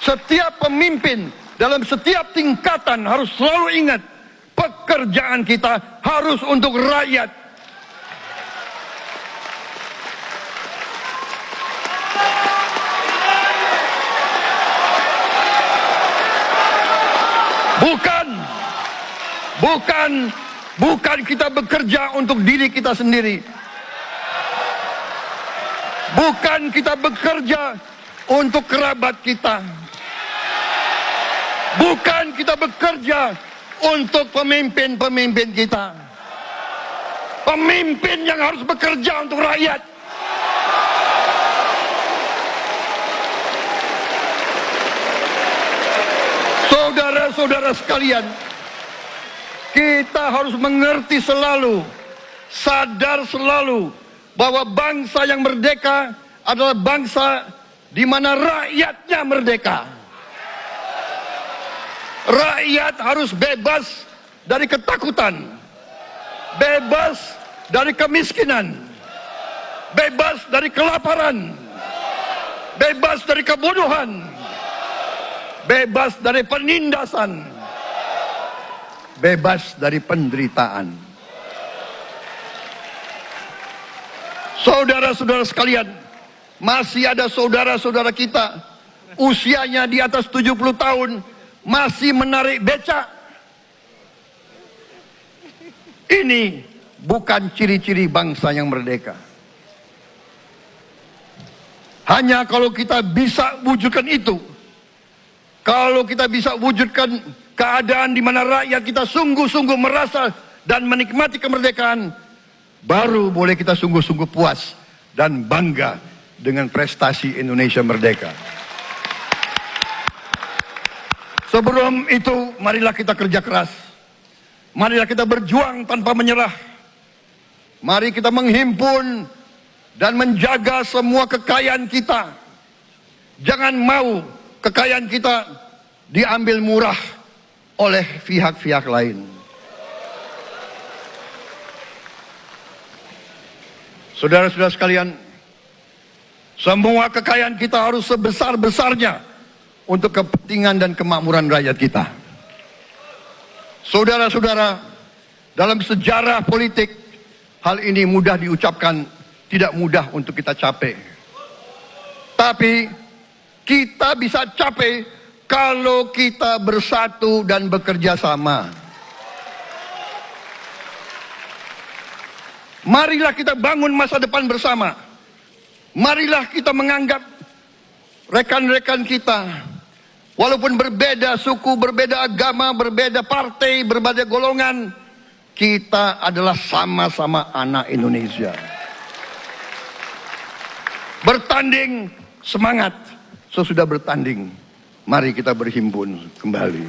Setiap pemimpin dalam setiap tingkatan harus selalu ingat, pekerjaan kita harus untuk rakyat. Bukan kita bekerja untuk diri kita sendiri. Bukan kita bekerja untuk kerabat kita. Bukan kita bekerja untuk pemimpin-pemimpin kita. Pemimpin yang harus bekerja untuk rakyat. Saudara-saudara sekalian, kita harus mengerti selalu, sadar selalu bahwa bangsa yang merdeka adalah bangsa di mana rakyatnya merdeka. Rakyat harus bebas dari ketakutan, bebas dari kemiskinan, bebas dari kelaparan, bebas dari kebodohan, bebas dari penindasan, bebas dari penderitaan. Saudara-saudara sekalian, masih ada saudara-saudara kita usianya di atas 70 tahun masih menarik becak. Ini bukan ciri-ciri bangsa yang merdeka. Hanya kalau kita bisa wujudkan itu, kalau kita bisa wujudkan keadaan di mana rakyat kita sungguh-sungguh merasa dan menikmati kemerdekaan, baru boleh kita sungguh-sungguh puas dan bangga dengan prestasi Indonesia merdeka. Sebelum itu, marilah kita kerja keras. Marilah kita berjuang tanpa menyerah. Mari kita menghimpun dan menjaga semua kekayaan kita. Jangan mau kekayaan kita diambil murah oleh pihak-pihak lain. Saudara-saudara sekalian, semua kekayaan kita harus sebesar-besarnya untuk kepentingan dan kemakmuran rakyat kita. Saudara-saudara, dalam sejarah politik, hal ini mudah diucapkan, tidak mudah untuk kita capai. Tapi kita bisa capai kalau kita bersatu dan bekerja sama. Marilah kita bangun masa depan bersama. Marilah kita menganggap rekan-rekan kita, walaupun berbeda suku, berbeda agama, berbeda partai, berbeda golongan, kita adalah sama-sama anak Indonesia. Bertanding, semangat. Sesudah bertanding, mari kita berhimpun kembali.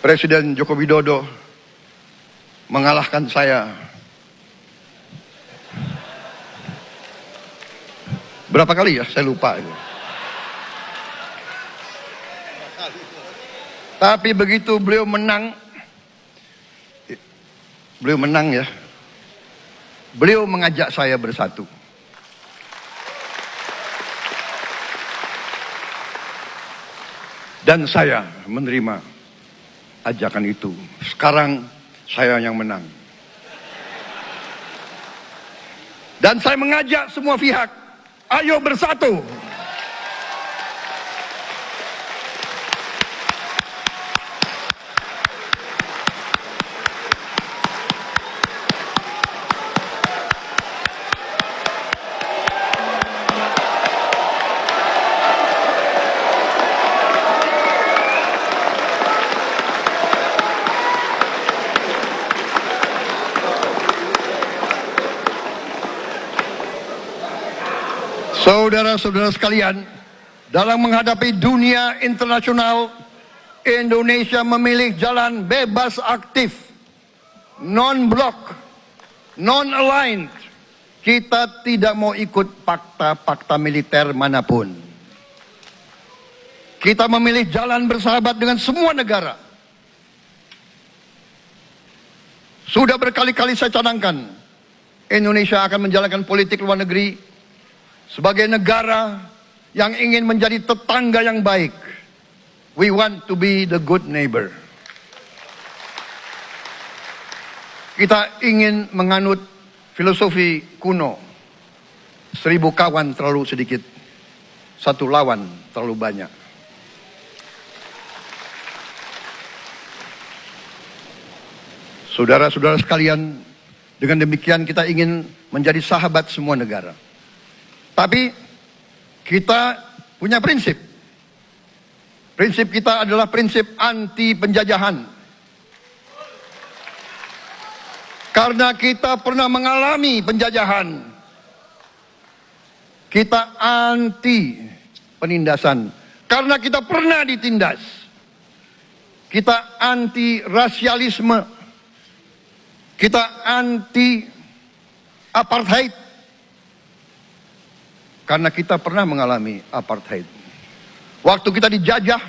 Presiden Joko Widodo mengalahkan saya berapa kali ya, saya lupa itu. Tapi begitu beliau menang ya, beliau mengajak saya bersatu. Dan saya menerima ajakan itu. Sekarang saya yang menang. Dan saya mengajak semua pihak, ayo bersatu. Saudara-saudara sekalian, dalam menghadapi dunia internasional, Indonesia memilih jalan bebas aktif, non-blok, non-aligned. Kita tidak mau ikut fakta-fakta militer manapun. Kita memilih jalan bersahabat dengan semua negara. Sudah berkali-kali saya cadangkan, Indonesia akan menjalankan politik luar negeri sebagai negara yang ingin menjadi tetangga yang baik. We want to be the good neighbor. Kita ingin menganut filosofi kuno, 1000 kawan terlalu sedikit, 1 lawan terlalu banyak. Saudara-saudara sekalian, dengan demikian kita ingin menjadi sahabat semua negara. Tapi kita punya prinsip. Prinsip kita adalah prinsip anti penjajahan. Karena kita pernah mengalami penjajahan. Kita anti penindasan. Karena kita pernah ditindas. Kita anti rasialisme. Kita anti apartheid. Karena kita pernah mengalami apartheid. Waktu kita dijajah,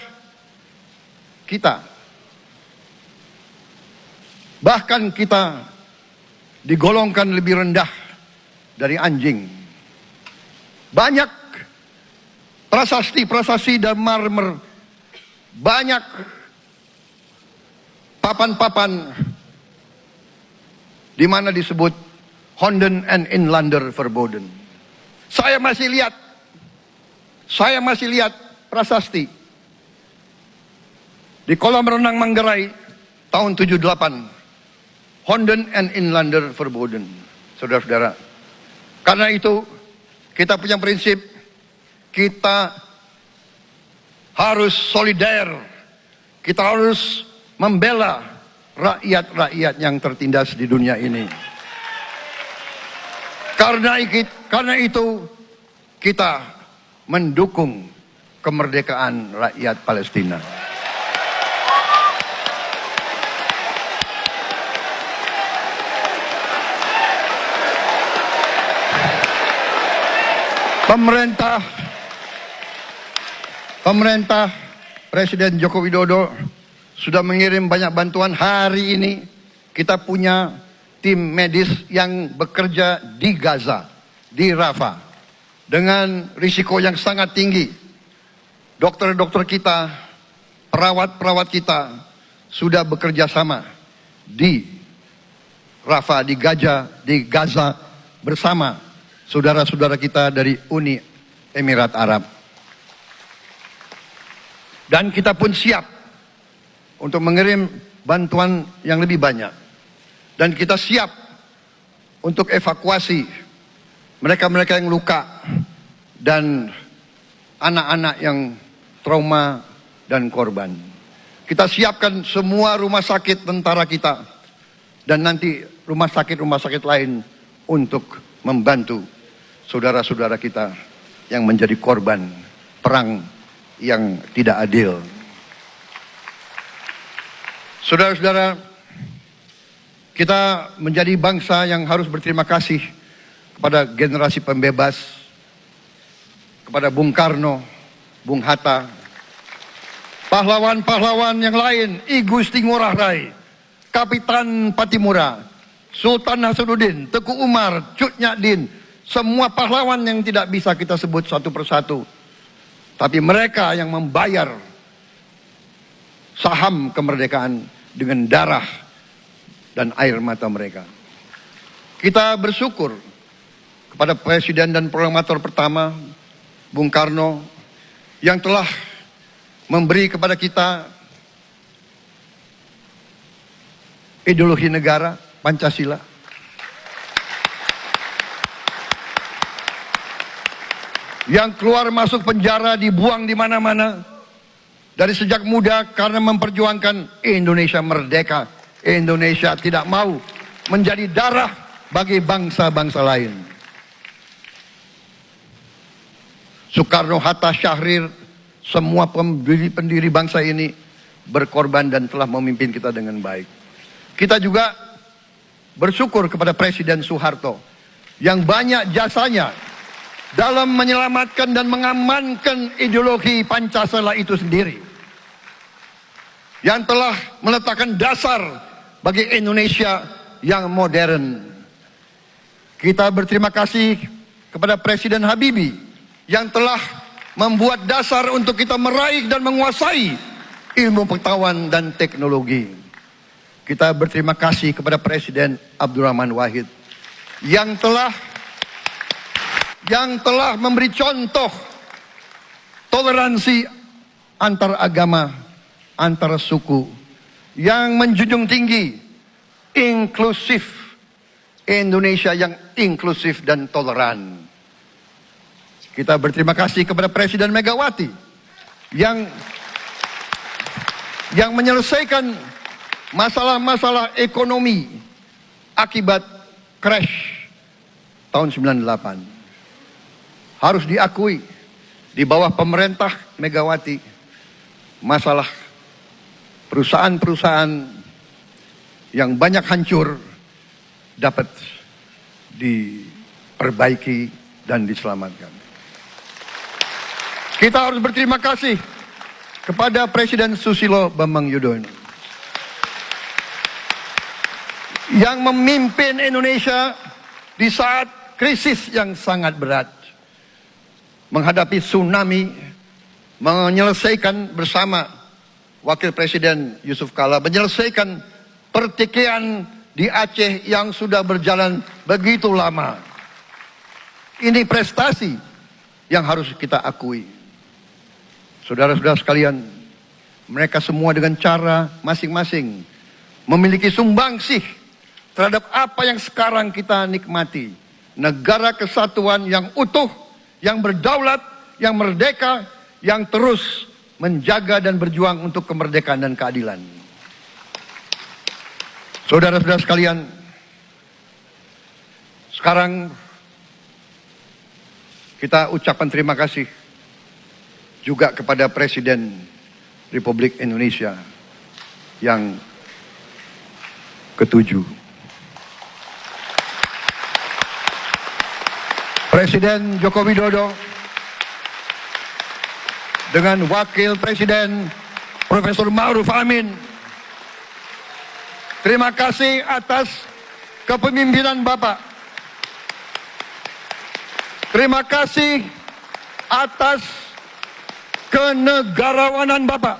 bahkan kita digolongkan lebih rendah dari anjing. Banyak prasasti dan marmer, banyak papan-papan di mana disebut Honden en Inlander verboden. Saya masih lihat prasasti di kolam renang Manggarai tahun 78. Honden en Inlander verboden. Saudara-saudara, karena itu kita punya prinsip, kita harus solider, kita harus membela rakyat-rakyat yang tertindas di dunia ini. Karena itu kita mendukung kemerdekaan rakyat Palestina. Pemerintah Presiden Joko Widodo sudah mengirim banyak bantuan. Hari ini kita punya tim medis yang bekerja di Gaza, di Rafah, dengan risiko yang sangat tinggi. Dokter-dokter kita, perawat-perawat kita sudah bekerja sama di Rafah, di Gaza bersama saudara-saudara kita dari Uni Emirat Arab. Dan kita pun siap untuk mengirim bantuan yang lebih banyak. Dan kita siap untuk evakuasi mereka-mereka yang luka dan anak-anak yang trauma dan korban. Kita siapkan semua rumah sakit tentara kita dan nanti rumah sakit lain untuk membantu saudara-saudara kita yang menjadi korban perang yang tidak adil. Saudara-saudara, kita menjadi bangsa yang harus berterima kasih kepada generasi pembebas, kepada Bung Karno, Bung Hatta, pahlawan-pahlawan yang lain, I Gusti Ngurah Rai, Kapitan Patimura, Sultan Nasruddin, Teku Umar, Cut Nyak Din, semua pahlawan yang tidak bisa kita sebut satu persatu. Tapi mereka yang membayar saham kemerdekaan dengan darah dan air mata mereka. Kita bersyukur kepada Presiden dan Proklamator pertama, Bung Karno, yang telah memberi kepada kita ideologi negara, Pancasila. Yang keluar masuk penjara, dibuang di mana-mana dari sejak muda karena memperjuangkan Indonesia merdeka. Indonesia tidak mau menjadi darah bagi bangsa-bangsa lain. Soekarno, Hatta, Syahrir, semua pendiri bangsa ini berkorban dan telah memimpin kita dengan baik. Kita juga bersyukur kepada Presiden Soeharto yang banyak jasanya dalam menyelamatkan dan mengamankan ideologi Pancasila itu sendiri, yang telah meletakkan dasar bagi Indonesia yang modern. Kita berterima kasih kepada Presiden Habibie yang telah membuat dasar untuk kita meraih dan menguasai ilmu pengetahuan dan teknologi. Kita berterima kasih kepada Presiden Abdurrahman Wahid yang telah memberi contoh toleransi antar agama, antar suku, yang menjunjung tinggi inklusif, Indonesia yang inklusif dan toleran. Kita berterima kasih kepada Presiden Megawati yang menyelesaikan masalah-masalah ekonomi akibat crash tahun 98. Harus diakui, di bawah pemerintah Megawati, masalah perusahaan-perusahaan yang banyak hancur dapat diperbaiki dan diselamatkan. Kita harus berterima kasih kepada Presiden Susilo Bambang Yudhoyono yang memimpin Indonesia di saat krisis yang sangat berat, menghadapi tsunami, menyelesaikan bersama Wakil Presiden Yusuf Kala, menyelesaikan pertikaian di Aceh yang sudah berjalan begitu lama. Ini prestasi yang harus kita akui. Saudara-saudara sekalian, mereka semua dengan cara masing-masing memiliki sumbangsih terhadap apa yang sekarang kita nikmati. Negara kesatuan yang utuh, yang berdaulat, yang merdeka, yang terus menjaga dan berjuang untuk kemerdekaan dan keadilan. Saudara-saudara sekalian, sekarang kita ucapkan terima kasih juga kepada Presiden Republik Indonesia yang ke-7. Presiden Joko Widodo dengan Wakil Presiden Profesor Ma'ruf Amin. Terima kasih atas kepemimpinan Bapak. Terima kasih atas kenegarawanan Bapak.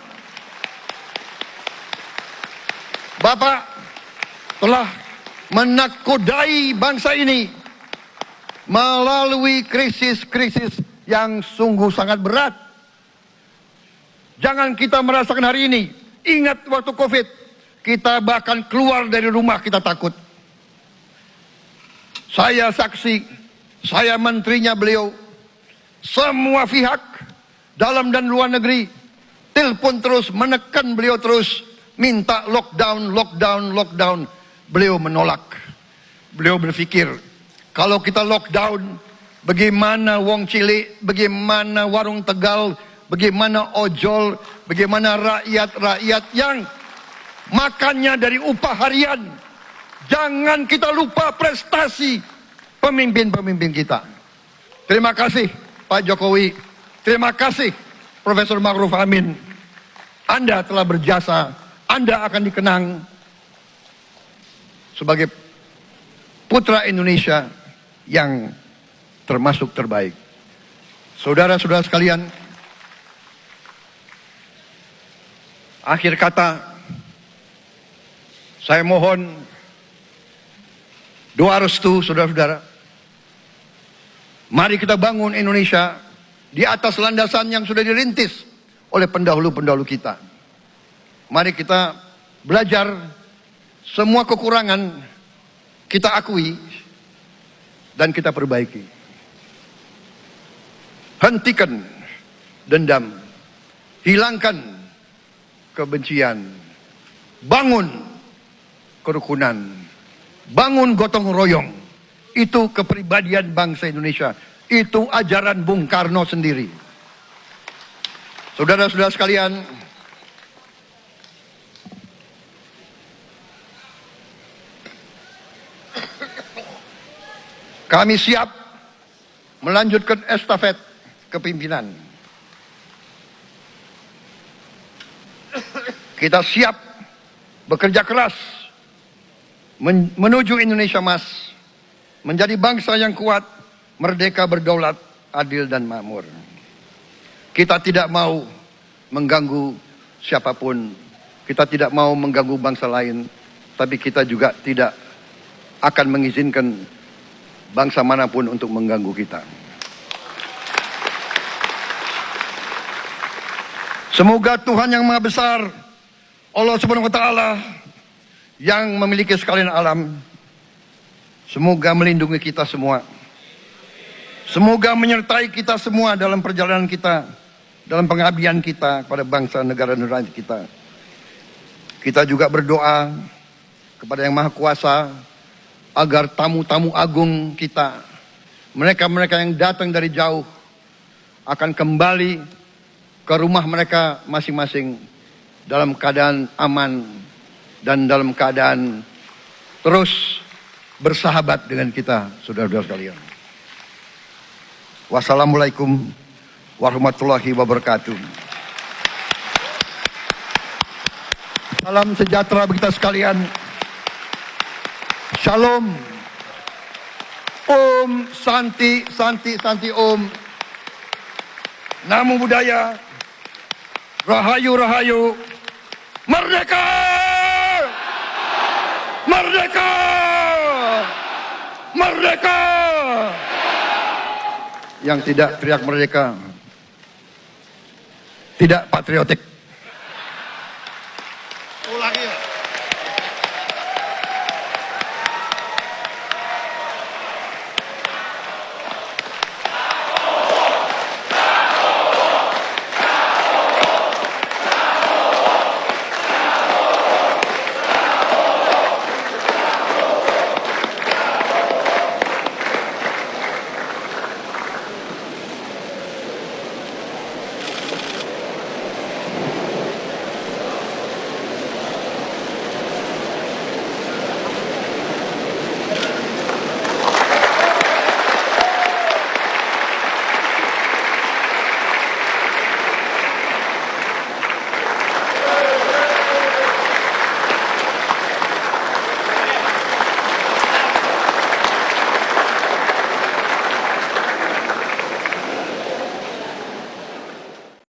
Bapak telah menakodai bangsa ini melalui krisis-krisis yang sungguh sangat berat. Jangan kita merasakan hari ini. Ingat waktu COVID, kita bahkan keluar dari rumah kita takut. Saya saksi, saya menterinya beliau, semua pihak dalam dan luar negeri telepon terus, menekan beliau terus, minta lockdown, lockdown, lockdown. Beliau menolak. Beliau berpikir, kalau kita lockdown, bagaimana wong cilik, bagaimana warung Tegal, bagaimana ojol, bagaimana rakyat-rakyat yang makannya dari upah harian. Jangan kita lupa prestasi pemimpin-pemimpin kita. Terima kasih Pak Jokowi. Terima kasih Profesor Ma'ruf Amin. Anda telah berjasa. Anda akan dikenang sebagai putra Indonesia yang termasuk terbaik. Saudara-saudara sekalian, akhir kata, saya mohon doa restu saudara-saudara. Mari kita bangun Indonesia di atas landasan yang sudah dirintis oleh pendahulu-pendahulu kita. Mari kita belajar, semua kekurangan kita akui dan kita perbaiki. Hentikan dendam, hilangkan kebencian, bangun kerukunan, bangun gotong royong. Itu kepribadian bangsa Indonesia. Itu ajaran Bung Karno sendiri. Saudara-saudara sekalian, kami siap melanjutkan estafet kepimpinan. Kita siap bekerja keras menuju Indonesia Emas, menjadi bangsa yang kuat, merdeka, berdaulat, adil dan makmur. Kita tidak mau mengganggu siapapun. Kita tidak mau mengganggu bangsa lain. Tapi kita juga tidak akan mengizinkan bangsa manapun untuk mengganggu kita. Semoga Tuhan yang Maha Besar, Allah Subhanahu wa Ta'ala, yang memiliki sekalian alam, semoga melindungi kita semua. Semoga menyertai kita semua dalam perjalanan kita, dalam pengabdian kita kepada bangsa, negara, dan rakyat kita. Kita juga berdoa kepada Yang Maha Kuasa agar tamu-tamu agung kita, mereka-mereka yang datang dari jauh, akan kembali ke rumah mereka masing-masing dalam keadaan aman dan dalam keadaan terus bersahabat dengan kita, saudara-saudara sekalian. Wassalamualaikum warahmatullahi wabarakatuh. Salam sejahtera bagi kita sekalian. Shalom. Om Santi, Santi, Santi Om. Namo Buddhaya. Rahayu, Rahayu. Merdeka! Merdeka! Merdeka! Yang tidak teriak merdeka tidak patriotik.